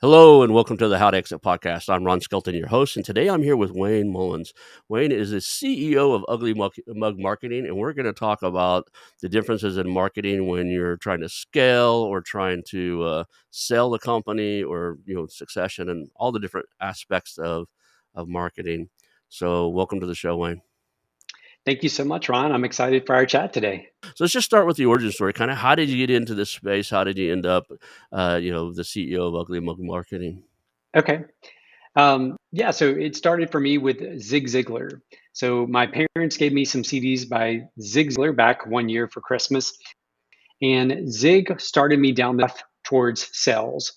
Hello and welcome to the How to Exit podcast. I'm Ron Skelton, your host, and today I'm here with Wayne Mullins. Wayne is the CEO of Ugly Mug Marketing, and we're going to talk about the differences in marketing when you're trying to scale or trying to sell the company or succession and all the different aspects of marketing. So, welcome to the show, Wayne. Thank you so much, Ron. I'm excited for our chat today. So let's just start with the origin story. Kind of, how did you get into this space? How did you end up, the CEO of Ugly Mug Marketing? Okay. So it started for me with Zig Ziglar. So my parents gave me some CDs by Zig Ziglar back one year for Christmas, and Zig started me down the path towards sales.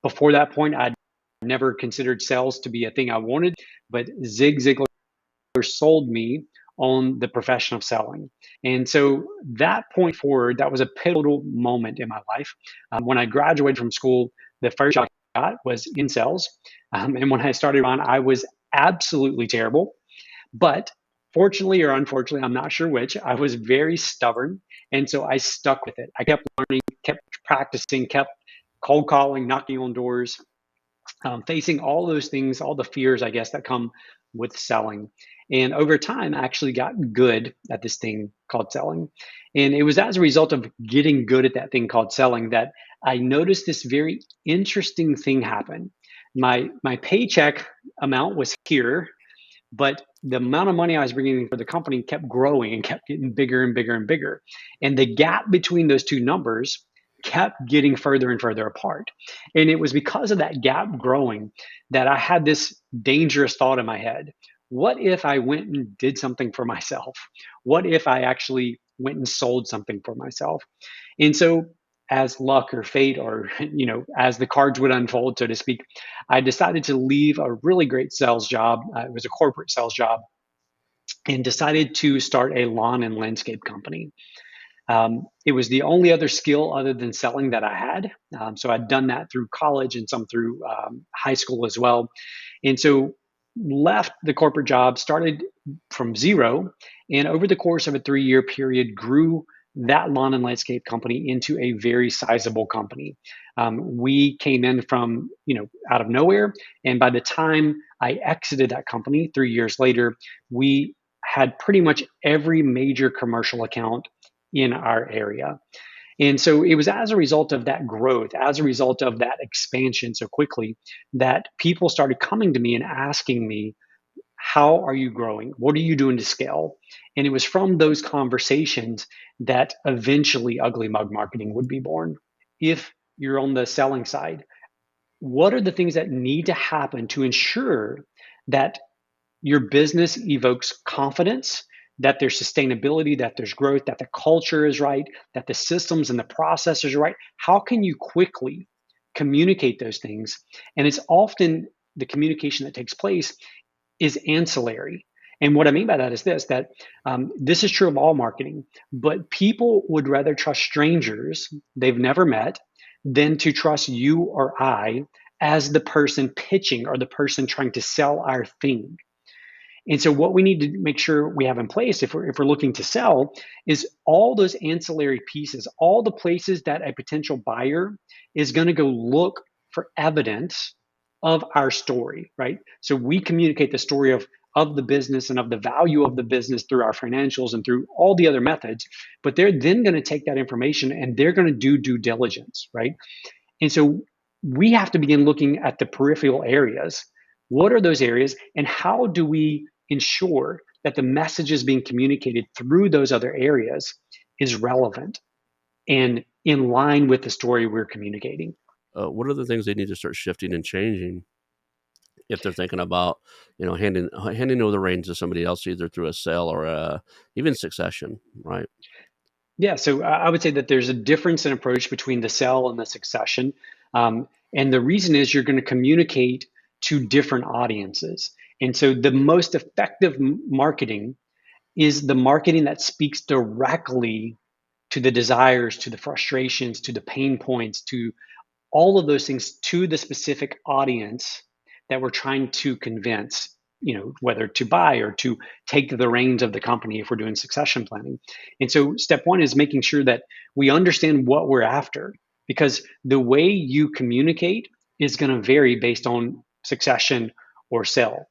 Before that point, I'd never considered sales to be a thing I wanted, but Zig Ziglar sold me on the profession of selling. And so that point forward, that was a pivotal moment in my life. When I graduated from school, the first job I got was in sales. And when I started on, I was absolutely terrible. But fortunately or unfortunately, I'm not sure which, I was very stubborn. And so I stuck with it. I kept learning, kept practicing, kept cold calling, knocking on doors, facing all those things, all the fears, I guess, that come with selling. And over time, I actually got good at this thing called selling. And it was as a result of getting good at that thing called selling that I noticed this very interesting thing happen. My paycheck amount was here, but the amount of money I was bringing in for the company kept growing and kept getting bigger and bigger and bigger. And the gap between those two numbers kept getting further and further apart. And it was because of that gap growing that I had this dangerous thought in my head. What if I went and did something for myself? What if I actually went and sold something for myself? And so, as luck or fate, or as the cards would unfold, so to speak, I decided to leave a really great sales job. It was a corporate sales job, and decided to start a lawn and landscape company. It was the only other skill other than selling that I had. So I'd done that through college and some through high school as well. And so left the corporate job, started from zero, and over the course of a 3-year period, grew that lawn and landscape company into a very sizable company. We came in from out of nowhere, and by the time I exited that company 3 years later, we had pretty much every major commercial account in our area. And so it was as a result of that growth, as a result of that expansion so quickly, that people started coming to me and asking me, how are you growing? What are you doing to scale? And it was from those conversations that eventually Ugly Mug Marketing would be born. If you're on the selling side, what are the things that need to happen to ensure that your business evokes confidence, that there's sustainability, that there's growth, that the culture is right, that the systems and the processes are right? How can you quickly communicate those things? And it's often the communication that takes place is ancillary. And what I mean by that is this, that this is true of all marketing, but people would rather trust strangers they've never met than to trust you or I as the person pitching or the person trying to sell our thing. And so, what we need to make sure we have in place if we're looking to sell is all those ancillary pieces, all the places that a potential buyer is going to go look for evidence of our story, right? So we communicate the story of the business and of the value of the business through our financials and through all the other methods, but they're then going to take that information and they're going to do due diligence, right? And so we have to begin looking at the peripheral areas. What are those areas, and how do we ensure that the messages being communicated through those other areas is relevant and in line with the story we're communicating? What are the things they need to start shifting and changing if they're thinking about, handing over the reins to somebody else, either through a sale or even succession, right? Yeah, so I would say that there's a difference in approach between the sell and the succession. And the reason is you're going to communicate to different audiences. And so the most effective marketing is the marketing that speaks directly to the desires, to the frustrations, to the pain points, to all of those things, to the specific audience that we're trying to convince, whether to buy or to take the reins of the company if we're doing succession planning. And so step one is making sure that we understand what we're after, because the way you communicate is going to vary based on succession or sell.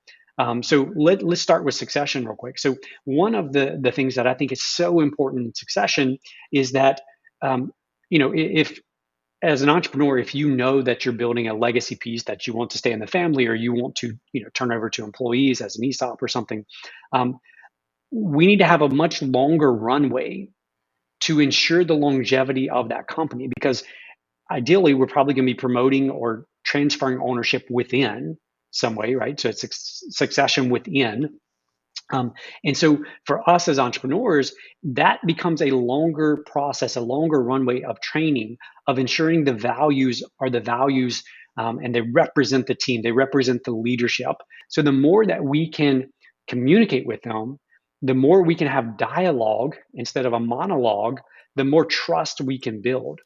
So let's start with succession real quick. So one of the things that I think is so important in succession is that um, if as an entrepreneur, if you know that you're building a legacy piece that you want to stay in the family, or you want to turn over to employees as an ESOP or something, um, we need to have a much longer runway to ensure the longevity of that company, because ideally we're probably going to be promoting or transferring ownership within some way, right? So it's succession within. And so for us as entrepreneurs, that becomes a longer process, a longer runway of training, of ensuring the values are the values, and they represent the team, they represent the leadership. So the more that we can communicate with them, the more we can have dialogue instead of a monologue, the more trust we can build.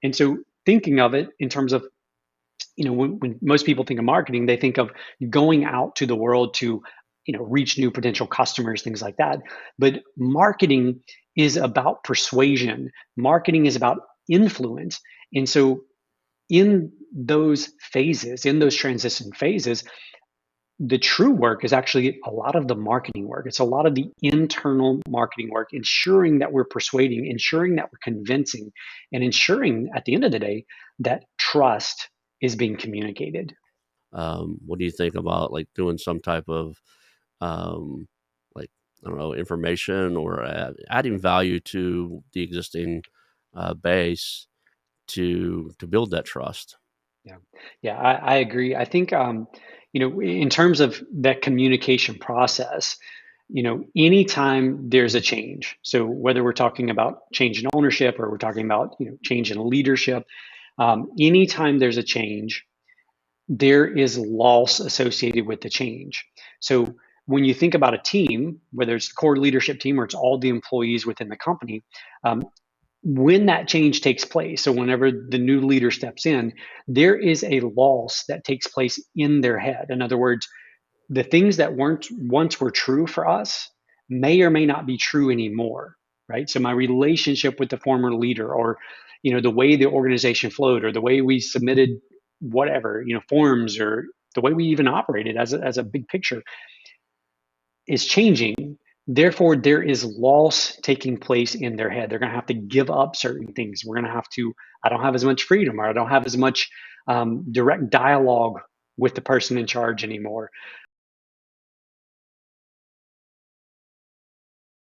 And so thinking of it in terms of, when most people think of marketing, they think of going out to the world to, reach new potential customers, things like that. But marketing is about persuasion. Marketing is about influence. And so in those phases, in those transition phases, the true work is actually a lot of the marketing work. It's a lot of the internal marketing work, ensuring that we're persuading, ensuring that we're convincing, and ensuring at the end of the day that trust is being communicated. What do you think about like doing some type of um, like I don't know information or adding value to the existing base to build that trust? Yeah, yeah, I agree. I think, in terms of that communication process, anytime there's a change, so whether we're talking about change in ownership or we're talking about, change in leadership, anytime there's a change, there is loss associated with the change. So when you think about a team, whether it's the core leadership team or it's all the employees within the company, um, when that change takes place, so whenever the new leader steps in, there is a loss that takes place in their head. In other words, the things that weren't once were true for us may or may not be true anymore, right? So my relationship with the former leader, or the way the organization flowed, or the way we submitted whatever, forms, or the way we even operated as a big picture, is changing. Therefore, there is loss taking place in their head. They're going to have to give up certain things. We're going to have to, I don't have as much freedom, or I don't have as much direct dialogue with the person in charge anymore.